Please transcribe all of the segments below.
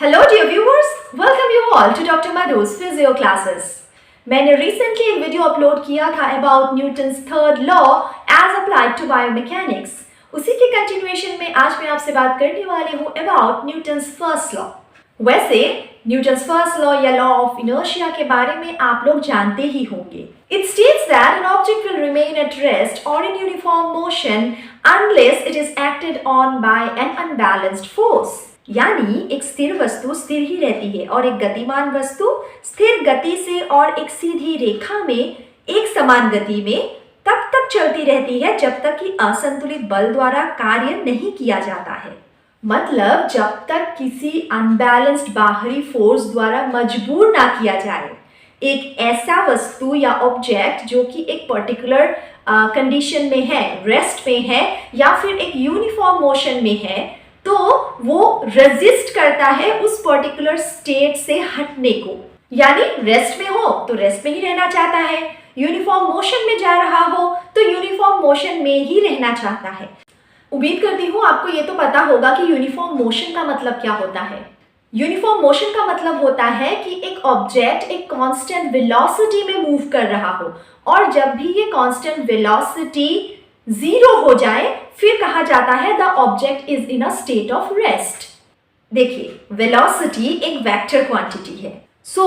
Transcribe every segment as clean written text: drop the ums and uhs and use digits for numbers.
Hello dear viewers, welcome you all to doctor Madhu's physio classes. मैंने recently एक video upload किया था about Newton's third law as applied to biomechanics. उसी के continuation में आज मैं आपसे बात करने वाली हूँ अबाउट न्यूटन्स फर्स्ट लॉ। वैसे न्यूटन्स फर्स्ट लॉ या लॉ ऑफ इनर्शिया के बारे में आप लोग जानते ही होंगे। It states that an object will remain at rest or in uniform motion unless it is acted on by an unbalanced force। यानी एक स्थिर वस्तु स्थिर ही रहती है और एक गतिमान वस्तु स्थिर गति से और एक सीधी रेखा में एक समान गति में तब तक चलती रहती है जब तक कि असंतुलित बल द्वारा कार्य नहीं किया जाता है। मतलब जब तक किसी अनबैलेंस्ड बाहरी फोर्स द्वारा मजबूर ना किया जाए। एक ऐसा वस्तु या ऑब्जेक्ट जो कि एक पर्टिकुलर कंडीशन में है, रेस्ट में है या फिर एक यूनिफॉर्म मोशन में है, तो वो रेजिस्ट करता है उस पर्टिकुलर स्टेट से हटने को। यानी रेस्ट में हो तो रेस्ट में ही रहना चाहता है, यूनिफॉर्म मोशन में जा रहा हो तो यूनिफॉर्म मोशन में ही रहना चाहता है। उम्मीद करती हूँ आपको ये तो पता होगा कि यूनिफॉर्म मोशन का मतलब क्या होता है। यूनिफॉर्म मोशन का मतलब होता है कि एक ऑब्जेक्ट एक कांस्टेंट वेलोसिटी में मूव कर रहा हो और जब भी ये कांस्टेंट वेलोसिटी जीरो हो जाए फिर कहा जाता है the object is in a state of rest. देखिए, वेलोसिटी एक वेक्टर क्वांटिटी है। सो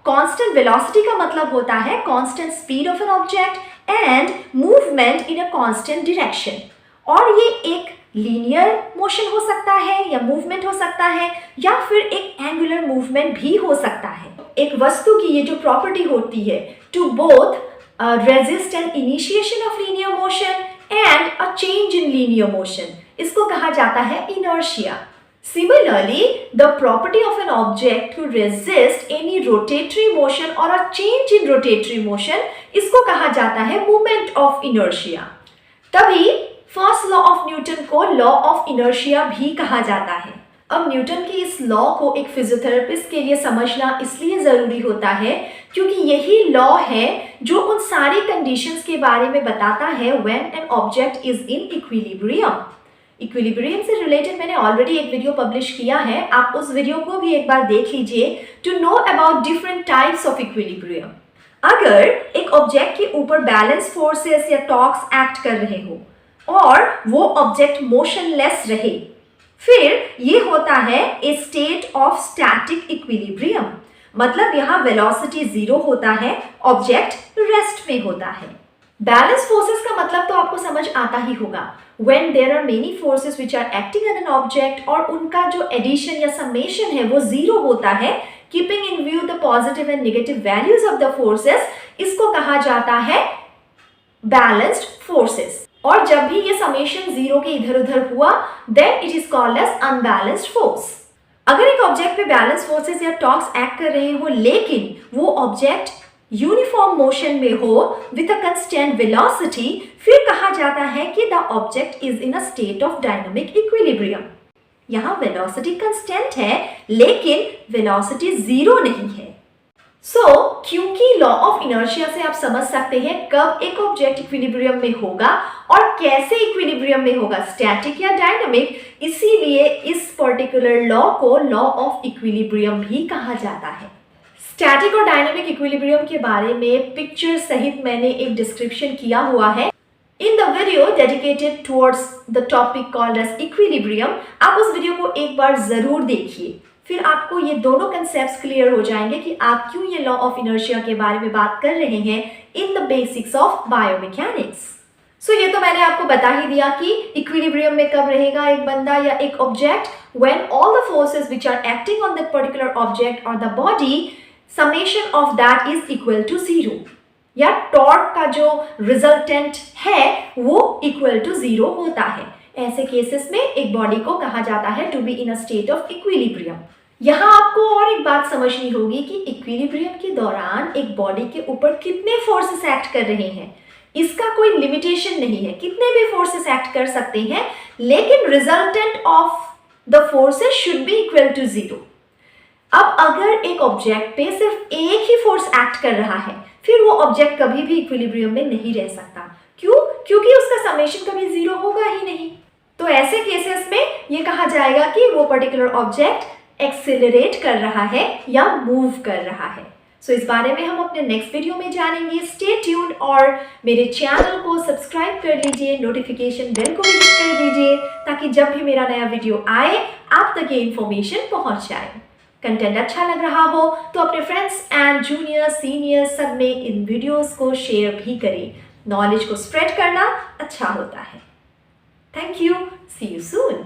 कांस्टेंट वेलोसिटी का मतलब होता है constant speed of an object and movement in a constant direction. और ये एक लीनियर मोशन हो सकता है या मूवमेंट हो सकता है या फिर एक एंगुलर मूवमेंट भी हो सकता है। एक वस्तु की ये जो प्रॉपर्टी होती है to both resist an initiation of linear motion and a change in linear motion, इसको कहा जाता है inertia. Similarly, the property of an object to resist any rotatory motion or a change in rotatory motion, इसको कहा जाता है moment of inertia। तभी first law of Newton को लॉ ऑफ इनर्शिया भी कहा जाता है। अब न्यूटन की इस लॉ को एक फिजियोथेरेपिस्ट के लिए समझना इसलिए जरूरी होता है क्योंकि यही लॉ है जो उन सारी कंडीशंस के बारे में बताता है when an object is in equilibrium. Equilibrium से रिलेटेड मैंने ऑलरेडी एक वीडियो पब्लिश किया है, आप उस वीडियो को भी एक बार देख लीजिए to know about different types of equilibrium. अगर एक ऑब्जेक्ट के ऊपर बैलेंस फोर्सेस या टॉर्क्स एक्ट कर रहे हो और वो ऑब्जेक्ट मोशनलेस रहे, फिर ये होता है ए स्टेट ऑफ स्टैटिक इक्विलिब्रियम। मतलब यहाँ वेलोसिटी जीरो होता है, ऑब्जेक्ट रेस्ट में होता है। बैलेंस फोर्सेस का मतलब तो आपको समझ आता ही होगा। When there are many forces which are acting on an object और उनका जो एडिशन या समेशन है वो जीरो होता है, keeping in view the positive and negative values of the forces, इसको कहा जाता है balanced forces। और जब भी ये समेशन जीरो के इधर उधर हुआ then it is called as unbalanced force। अगर एक ऑब्जेक्ट पे बैलेंस फोर्सेस या टॉर्क्स एक्ट कर रहे हो लेकिन वो ऑब्जेक्ट यूनिफॉर्म मोशन में हो विद अ कंस्टेंट वेलोसिटी, फिर कहा जाता है कि the object is in a state of dynamic equilibrium. यहाँ वेलोसिटी कंस्टेंट है लेकिन वेलोसिटी जीरो नहीं है। क्योंकि लॉ ऑफ इनर्शिया से आप समझ सकते हैं कब एक ऑब्जेक्ट इक्विलिब्रियम में होगा और कैसे इक्विलिब्रियम में होगा, स्टैटिक या डायनामिक, इसीलिए इस पर्टिकुलर लॉ को लॉ ऑफ इक्विलिब्रियम भी कहा जाता है। स्टैटिक और डायनामिक इक्विलिब्रियम के बारे में पिक्चर सहित मैंने एक डिस्क्रिप्शन किया हुआ है in the video dedicated towards the topic called as equilibrium. आप उस वीडियो को एक बार जरूर देखिए, फिर आपको ये दोनों कंसेप्ट्स क्लियर हो जाएंगे कि आप क्यों ये लॉ ऑफ इनर्शिया के बारे में बात कर रहे हैं in the basics of biomechanics. ये तो मैंने आपको बता ही दिया कि इक्विलिब्रियम में कब रहेगा एक बंदा या एक object, when all the forces which are acting on that particular object और the body summation of that is equal to zero, या टॉर्क का जो रिजल्टेंट है वो इक्वल टू जीरो होता है। ऐसे केसेस में एक बॉडी को कहा जाता है to be in a state of equilibrium. यहाँ आपको और एक बात समझनी होगी कि इक्विलिब्रियम के दौरान एक बॉडी के ऊपर कितने फोर्सेस एक्ट कर रहे हैं, इसका कोई लिमिटेशन नहीं है, कितने भी फोर्सेस एक्ट कर सकते हैं, लेकिन resultant of the forces should be equal to zero. अब अगर एक ऑब्जेक्ट पे सिर्फ एक ही फोर्स एक्ट कर रहा है फिर वो ऑब्जेक्ट कभी भी इक्विलिब्रियम में नहीं रह सकता। क्यों? क्योंकि उसका समेशन कभी जीरो होगा ही नहीं। तो ऐसे केसेस में ये कहा जाएगा कि वो पर्टिकुलर ऑब्जेक्ट एक्सेलरेट कर रहा है या मूव कर रहा है। सो इस बारे में हम अपने नेक्स्ट वीडियो में जानेंगे। स्टे ट्यून्ड और मेरे चैनल को सब्सक्राइब कर लीजिए, नोटिफिकेशन बेल को भी हिट कर दीजिए ताकि जब भी मेरा नया वीडियो आए आप तक ये इन्फॉर्मेशन पहुंच जाए। कंटेंट अच्छा लग रहा हो तो अपने फ्रेंड्स एंड जूनियर सीनियर सब में इन वीडियोस को शेयर भी करें। नॉलेज को स्प्रेड करना अच्छा होता है। Thank you, see you soon.